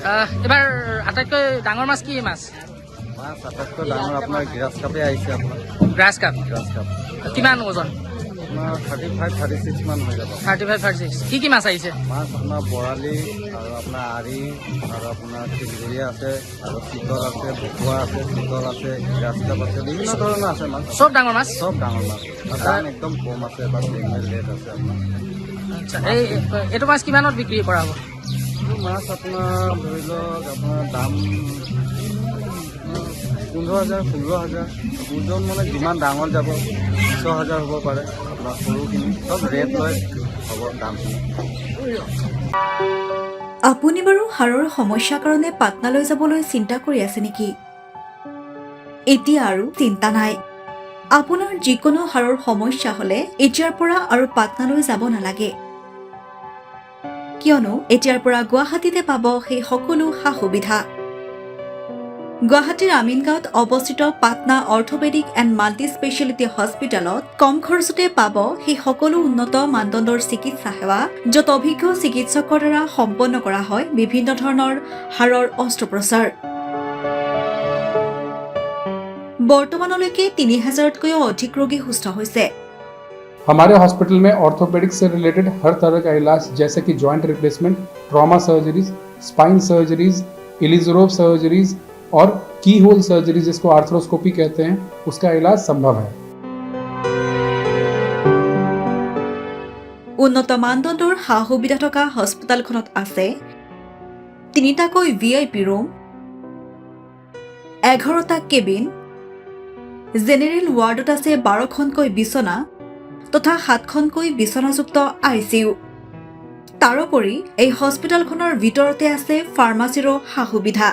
এবাৰ আটাইতকৈ ডাঙৰ মাছ কি মাছ? মাছ আটাইতকৈ ডাঙৰ আপোনাৰ গ্ৰাছ কাপে আহিছে আপোনাৰ। গ্ৰাছ কাপ গ্ৰাছ কাপ কিমান ওজন? আপোনাৰ 35-36 মান হৈ যাব। 35-36 কি মাছ আহিছে? মাছ আপোনাৰ বৰালি আৰু আপোনাৰ আৰি আৰু আপোনাৰ চিলগুৰিয়া আছে আৰু চিতল আছে, ভকুৱা আছে, চিতল আছে, গ্ৰাছ কাপ আছে, বিভিন্ন ধৰণৰ আছে মাছ। চব ডাঙৰ মাছ? চব ডাঙৰ মাছ। দাম একদম কম আছে, এটা চিংগল ৰেট আছে আপোনাৰ। আচ্ছা, এইটো মাছ কিমানত বিক্ৰী কৰা হ'ব? মাছ আপোনাৰ ধৰি লওক আপোনাৰ দাম 15,000, 16,000। ওজন মানে যিমান ডাঙৰ যাব 20,000 হ'ব পাৰে। আপোনাৰ সৰুখিনি চব ৰেট লৈ হ'ব দামখিনি। আপুনি বাৰু হাড়ৰ সমস্যাৰ কাৰণে পাটনালৈ যাবলৈ চিন্তা কৰি আছে নেকি? এতিয়া আৰু চিন্তা নাই। আপোনাৰ যিকোনো হাড়ৰ সমস্যা হ'লে এতিয়াৰ পৰা আৰু পাটনালৈ যাব নালাগে, কিয়নো এতিয়াৰ পৰা গুৱাহাটীতে পাব সেই সকলো সা সুবিধা। গুৱাহাটীৰ আমিনগাঁৱত অৱস্থিত Patna orthopaedic and multi speciality হস্পিটেলত কম খৰচতে পাব সেই সকলো উন্নত মানদণ্ডৰ চিকিৎসা সেৱা, য'ত অভিজ্ঞ চিকিৎসকৰ দ্বাৰা সম্পন্ন কৰা হয় বিভিন্ন ধৰণৰ হাড়ৰ অস্ত্ৰোপচাৰ। বৰ্তমানলৈকে 3,000তকৈও অধিক ৰোগী সুস্থ হৈছে। हमारे हॉस्पिटल में ऑर्थोपेडिक्स से रिलेटेड हर तरह का इलाज जैसे कि joint replacement, trauma surgeries, spine surgeries, Ilizarov surgeries और की होल सर्जरी जिसको आर्थ्रोस्कोपी कहते हैं, उसका इलाज संभव है। উন্নত মানদণ্ডৰ সা সুবিধা থকা হস্পিটেলখনত আছে 3টাকৈ VIP ৰুম, 11টা কেবিন, জেনেৰেল ৱাৰ্ডত আছে 12খনকৈ বিচনা তথা 7খনকৈ বিচনাযুক্ত ICU। তাৰোপৰি এই হস্পিটেলখনৰ ভিতৰতে আছে ফাৰ্মাচীৰো সা সুবিধা।